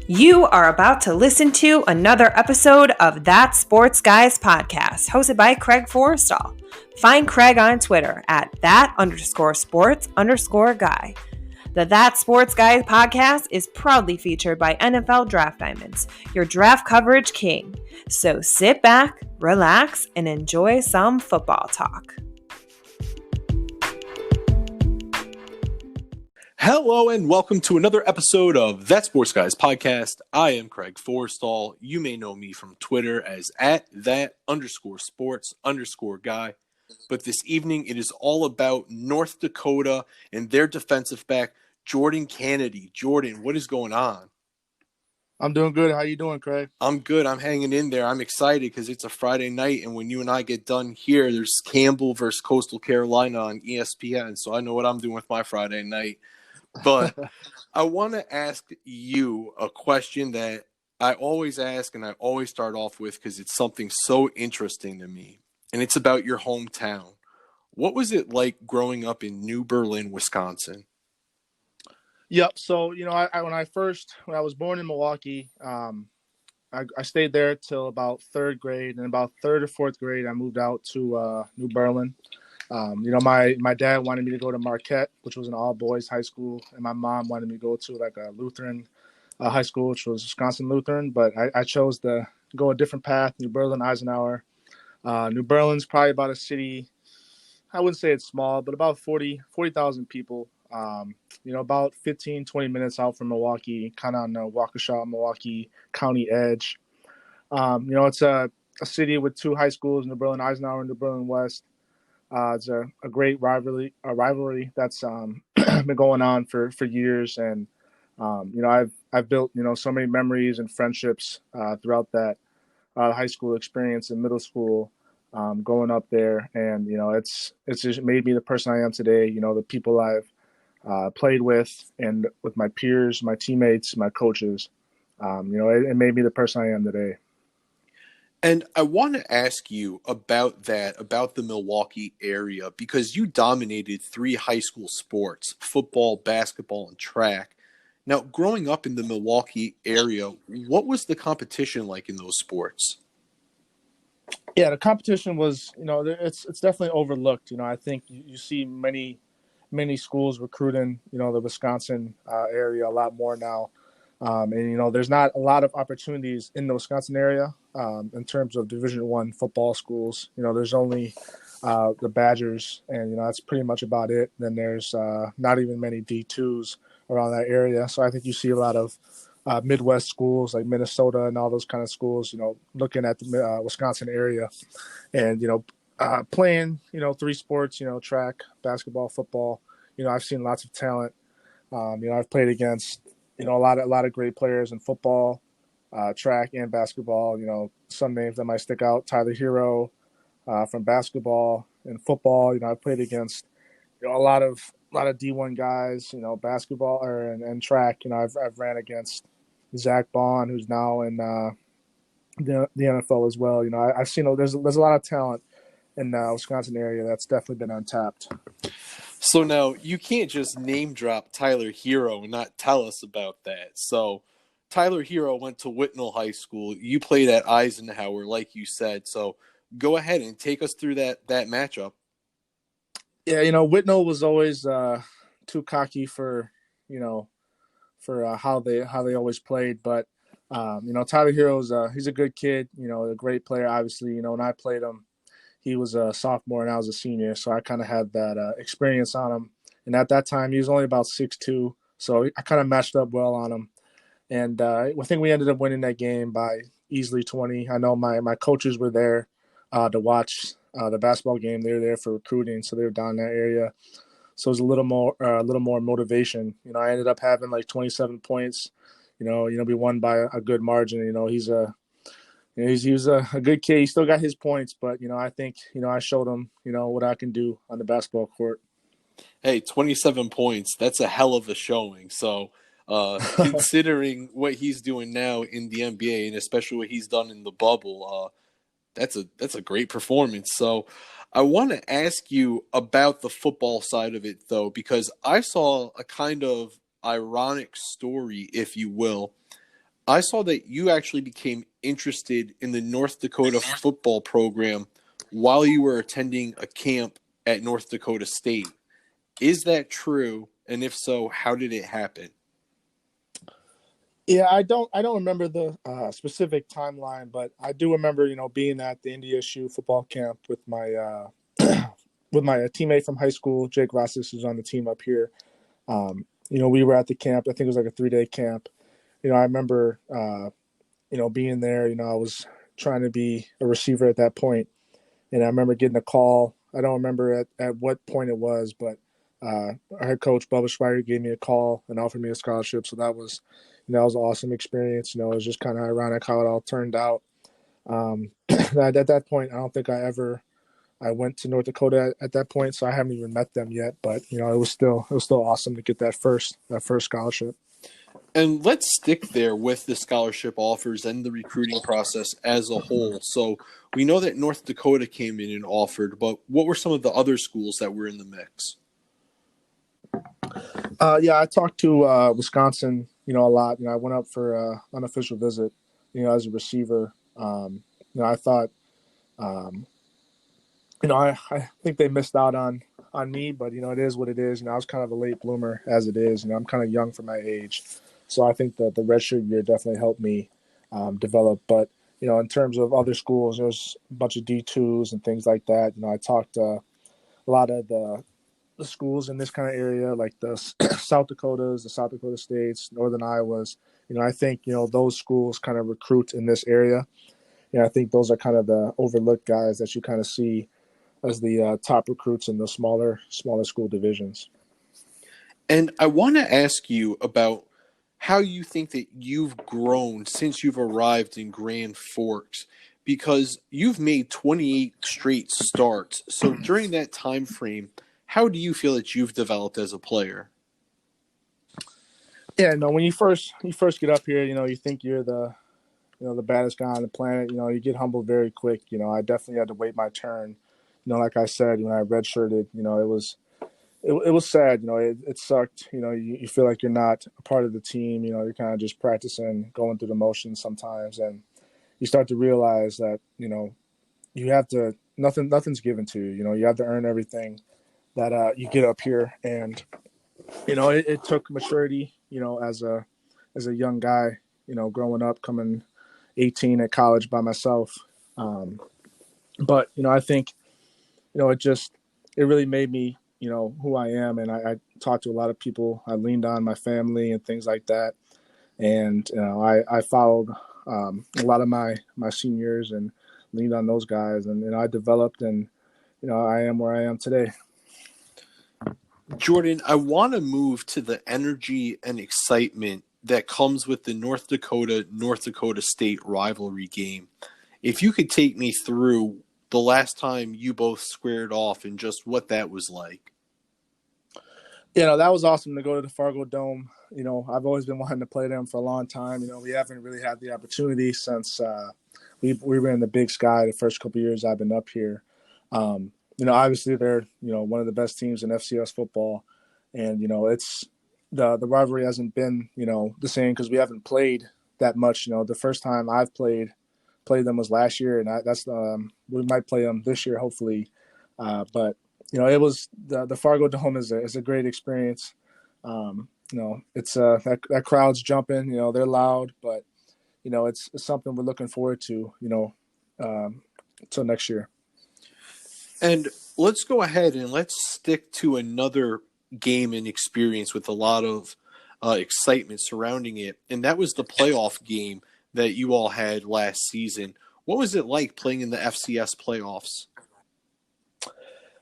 You are about to listen to another episode of That Sports Guys podcast, hosted by Craig Forrestall. Find Craig on Twitter at that_sports_guy. The That Sports Guys podcast is proudly featured by NFL Draft Diamonds, your draft coverage king. So sit back, relax, and enjoy some football talk. Hello and welcome to another episode of That Sports Guys podcast. I am Craig Forrestall. You may know me from Twitter as at that_sports_guy. But this evening it is all about North Dakota and their defensive back, Jordan Canady. Jordan, what is going on? I'm doing good. How you doing, Craig? I'm good. I'm hanging in there. I'm excited because it's a Friday night, and when you and I get done here, there's Campbell versus Coastal Carolina on ESPN, so I know what I'm doing with my Friday night. But I want to ask you a question that I always ask and I always start off with because it's something so interesting to me, and it's about your hometown. What was it like growing up in New Berlin, Wisconsin? Yep. So, when I was born in Milwaukee, I stayed there till about third grade, and about third or fourth grade, I moved out to New Berlin. My dad wanted me to go to Marquette, which was an all-boys high school, and my mom wanted me to go to like a Lutheran high school, which was Wisconsin Lutheran. But I chose to go a different path, New Berlin, Eisenhower. New Berlin's probably about a city, I wouldn't say it's small, but about 40,000 people. About 15, 20 minutes out from Milwaukee, kind of on the Waukesha, Milwaukee County edge. It's a city with two high schools, New Berlin Eisenhower and New Berlin West. It's a great rivalry that's been going on for years, and I've built so many memories and friendships throughout that high school experience and middle school, growing up there, and it's just made me the person I am today. The people I've played with, and with my peers, my teammates, my coaches. It made me the person I am today. And I want to ask you about the Milwaukee area, because you dominated three high school sports: football, basketball, and track. Now, growing up in the Milwaukee area, what was the competition like in those sports? Yeah, the competition was, it's definitely overlooked. I think you see many schools recruiting, the Wisconsin area a lot more now. There's not a lot of opportunities in the Wisconsin area in terms of Division I football schools. There's only the Badgers, and that's pretty much about it. Then there's not even many D2s around that area. So I think you see a lot of Midwest schools like Minnesota and all those kind of schools, looking at the Wisconsin area, and playing three sports, track, basketball, football. I've seen lots of talent. I've played against a lot of great players in football, track, and basketball. Some names that might stick out: Tyler Herro from basketball and football. I've played against a lot of D1 guys. Basketball and track. I've ran against Zach Bond, who's now in the NFL as well. I've seen there's a lot of talent in the Wisconsin area that's definitely been untapped. So now you can't just name drop Tyler Herro and not tell us about that. So Tyler Herro went to Whitnall High School. You played at Eisenhower, like you said. So go ahead and take us through that matchup. Yeah, Whitnall was always too cocky for how they always played. But Tyler Herro's he's a good kid. A great player. Obviously, when I played him, he was a sophomore and I was a senior, so I kind of had that experience on him. And at that time, he was only about 6'2", so I kind of matched up well on him. And I think we ended up winning that game by easily 20. I know my coaches were there to watch the basketball game. They were there for recruiting, so they were down in that area. So it was a little more motivation. I ended up having like 27 points. We won by a good margin. He was a good kid. He still got his points, but I think I showed him what I can do on the basketball court. Hey, 27 points. That's a hell of a showing. So considering what he's doing now in the NBA, and especially what he's done in the bubble, that's a great performance. So I want to ask you about the football side of it, though, because I saw a kind of ironic story, if you will. I saw that you actually became interested in the North Dakota football program while you were attending a camp at North Dakota State. Is that true? And if so, how did it happen? Yeah, I don't remember the specific timeline, but I do remember, being at the NDSU football camp with my with my teammate from high school, Jake Rossis, who's on the team up here. We were at the camp. I think it was like a 3-day camp. I remember, being there. I was trying to be a receiver at that point, and I remember getting a call. I don't remember at what point it was, but our head coach Bubba Schweiger gave me a call and offered me a scholarship. So that was an awesome experience. It was just kind of ironic how it all turned out. At that point, I don't think I went to North Dakota at that point, so I haven't even met them yet. But it was still awesome to get that first scholarship. And let's stick there with the scholarship offers and the recruiting process as a whole. So we know that North Dakota came in and offered, but what were some of the other schools that were in the mix? I talked to Wisconsin, a lot. I went up for an unofficial visit, as a receiver. I thought, I think they missed out on me, but, it is what it is. I was kind of a late bloomer as it is. I'm kind of young for my age. So I think that the redshirt year definitely helped me develop. But, in terms of other schools, there's a bunch of D2s and things like that. I talked to a lot of the schools in this kind of area, like the South Dakotas, the South Dakota States, Northern Iowas. I think, those schools kind of recruit in this area. I think those are kind of the overlooked guys that you kind of see as the top recruits in the smaller school divisions. And I want to ask you about how you think that you've grown since you've arrived in Grand Forks, because you've made 28 straight starts. So during that time frame, how do you feel that you've developed as a player? Yeah, when you first get up here, you think you're the baddest guy on the planet. You get humbled very quick. I definitely had to wait my turn. Like I said, when I redshirted, it was sad. It sucked. You feel like you're not a part of the team. You're kind of just practicing, going through the motions sometimes, and you start to realize that you have to. Nothing's given to you. You have to earn everything that you get up here, and it took maturity. As a young guy, growing up, coming 18 at college by myself. But I think it really made me who I am, and I talked to a lot of people. I leaned on my family and things like that, and I followed a lot of my seniors and leaned on those guys, and I developed, and I am where I am today. Jordan, I want to move to the energy and excitement that comes with the North Dakota State rivalry game. If you could take me through the last time you both squared off and just what that was like. That was awesome to go to the Fargo Dome. I've always been wanting to play them for a long time. We haven't really had the opportunity since we were in the Big Sky the first couple of years I've been up here. Obviously they're, one of the best teams in FCS football. And, it's the rivalry hasn't been, the same because we haven't played that much. The first time I've played them was last year, and that's we might play them this year, hopefully. But, it was the Fargo Dome is a great experience. It's that crowd's jumping, they're loud, but, it's something we're looking forward to, until next year. And let's go ahead and let's stick to another game and experience with a lot of excitement surrounding it. And that was the playoff game that you all had last season. What was it like playing in the FCS playoffs?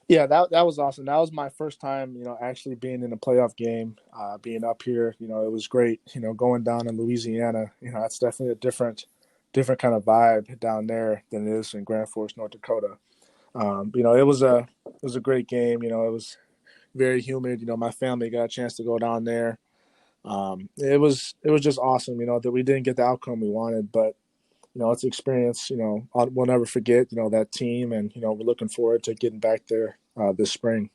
Yeah, that was awesome. That was my first time, actually being in a playoff game, being up here. It was great. Going down in Louisiana, that's definitely a different kind of vibe down there than it is in Grand Forks, North Dakota. It was a great game. It was very humid. My family got a chance to go down there. It was just awesome. That we didn't get the outcome we wanted, but it's an experience. We'll never forget. That team, and we're looking forward to getting back there this spring.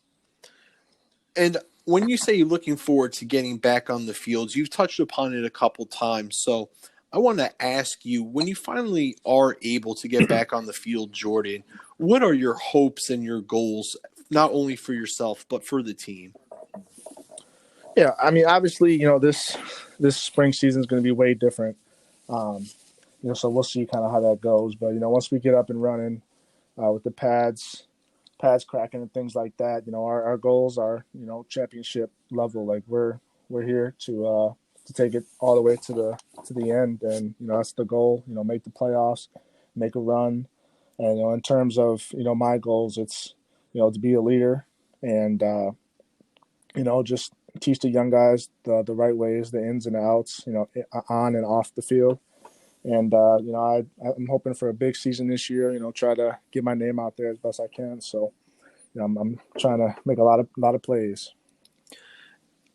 And when you say you're looking forward to getting back on the fields, you've touched upon it a couple times. So I want to ask you, when you finally are able to get back on the field, Jordan, what are your hopes and your goals, not only for yourself, but for the team? Yeah, I mean, obviously, this spring season is going to be way different. Um, so we'll see kind of how that goes. But once we get up and running with the pads cracking and things like that, our goals are championship level. Like we're here to take it all the way to the end, and that's the goal. Make the playoffs, make a run, and in terms of my goals, it's to be a leader and just teach the young guys the right ways, the ins and outs, on and off the field. And, I'm hoping for a big season this year, try to get my name out there as best I can. So, I'm trying to make a lot of plays.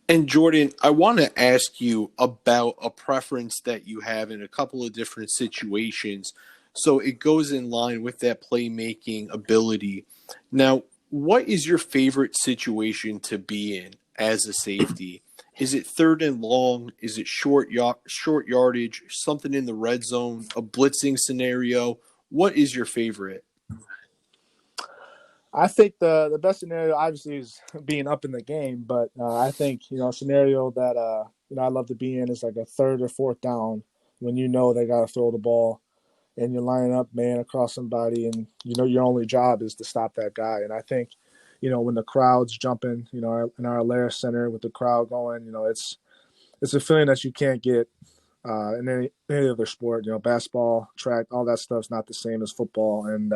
And Jordan, I want to ask you about a preference that you have in a couple of different situations. So it goes in line with that playmaking ability. Now, what is your favorite situation to be in as a safety? Is it third and long? Is it short yardage, something in the red zone, a blitzing scenario? What is your favorite? I think the best scenario obviously is being up in the game, but I think a scenario that I love to be in is like a third or fourth down when they got to throw the ball and you're lining up man across somebody, and your only job is to stop that guy. And I think when the crowd's jumping, in our Alaris Center with the crowd going, it's a feeling that you can't get in any other sport. Basketball, track, all that stuff's not the same as football, and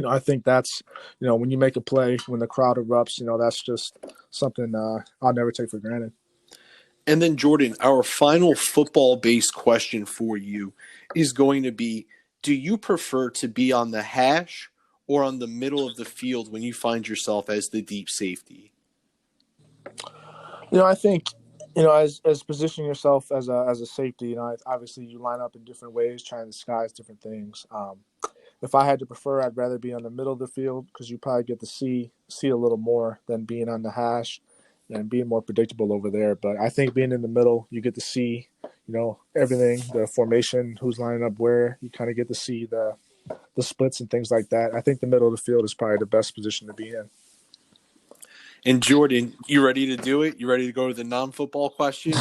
I think that's, when you make a play, when the crowd erupts, that's just something I'll never take for granted. And then, Jordan, our final football-based question for you is going to be, do you prefer to be on the hash or on the middle of the field when you find yourself as the deep safety? I think, as positioning yourself as a safety, obviously you line up in different ways, trying to disguise different things. If I had to prefer, I'd rather be on the middle of the field because you probably get to see a little more than being on the hash and being more predictable over there. But I think being in the middle, you get to see, everything, the formation, who's lining up where. You kind of get to see the splits and things like that. I think the middle of the field is probably the best position to be in. And Jordan, you ready to do it? You ready to go to the non-football questions?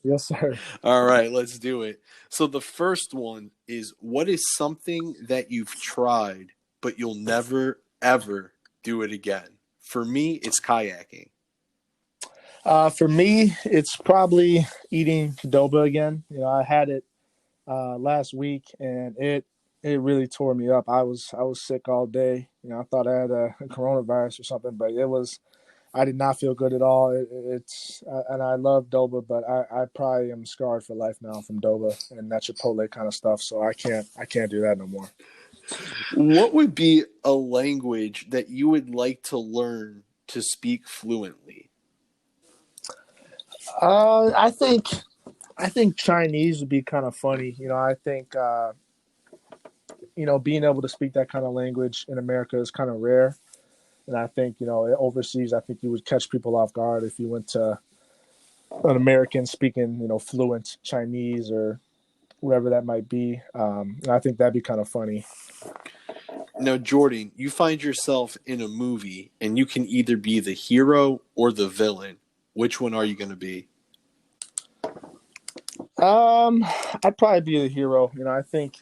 Yes, sir. All right, let's do it. So the first one is, what is something that you've tried, but you'll never, ever do it again? For me, it's kayaking. For me, it's probably eating Qdoba again. I had it last week, and it really tore me up. I was sick all day. I thought I had a coronavirus or something, but I did not feel good at all. And I love Doba, but I probably am scarred for life now from Doba and that Chipotle kind of stuff. So I can't do that no more. What would be a language that you would like to learn to speak fluently? I think Chinese would be kind of funny. I think being able to speak that kind of language in America is kind of rare. And I think, overseas, I think you would catch people off guard if you went to an American speaking, fluent Chinese or whatever that might be. And I think that'd be kind of funny. Now, Jordan, you find yourself in a movie and you can either be the hero or the villain. Which one are you going to be? I'd probably be the hero. I think,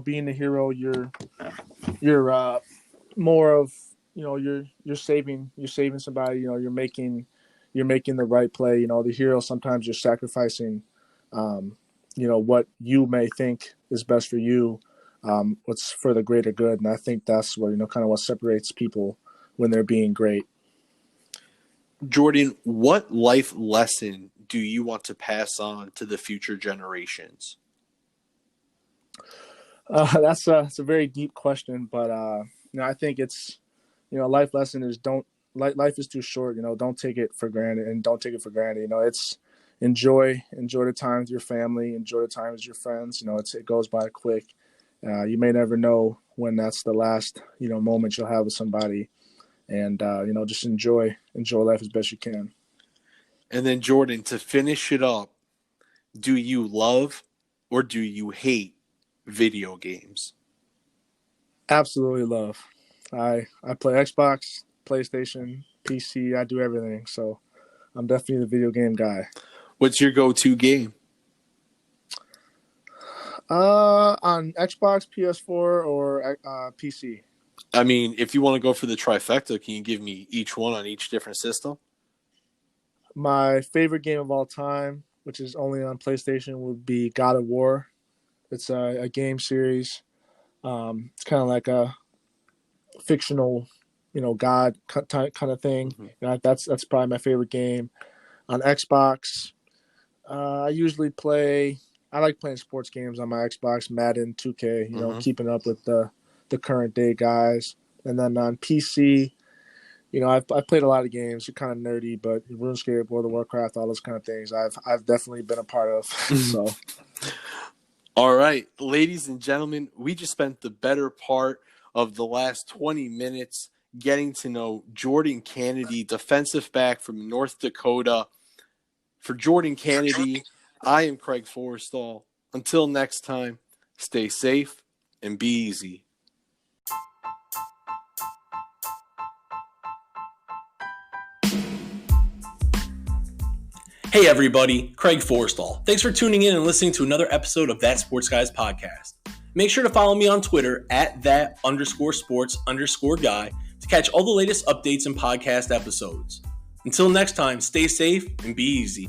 being the hero, you're more of you're saving somebody. You're making the right play. The hero, sometimes you're sacrificing what you may think is best for you, what's for the greater good. And I think that's what kind of what separates people when they're being great. Jordan, what life lesson do you want to pass on to the future generations? It's a very deep question, but I think it's life lesson is life is too short. Don't take it for granted, and don't take it for granted. It's enjoy the time with your family, enjoy the time with your friends. It goes by quick. You may never know when that's the last moment you'll have with somebody, and just enjoy life as best you can. And then, Jordan, to finish it up, do you love or do you hate video games? Absolutely love. I play Xbox, PlayStation, PC. I do everything. So I'm definitely the video game guy. What's your go-to game? On Xbox, PS4, or PC. I mean, if you want to go for the trifecta, can you give me each one on each different system? My favorite game of all time, which is only on PlayStation, would be God of War. It's a game series. It's kind of like a fictional, God kind of thing. Mm-hmm. That's probably my favorite game. On Xbox, I usually play. I like playing sports games on my Xbox, Madden, 2K. Keeping up with the current day guys. And then on PC, I've played a lot of games. You're kind of nerdy, but RuneScape, World of Warcraft, all those kind of things, I've definitely been a part of. So, all right, ladies and gentlemen, we just spent the better part of the last 20 minutes getting to know Jordan Canady, defensive back from North Dakota. For Jordan Canady, I am Craig Forrestall. Until next time, stay safe and be easy. Hey everybody, Craig Forrestall. Thanks for tuning in and listening to another episode of That Sports Guys podcast. Make sure to follow me on Twitter at @that_sports_guy to catch all the latest updates and podcast episodes. Until next time, stay safe and be easy.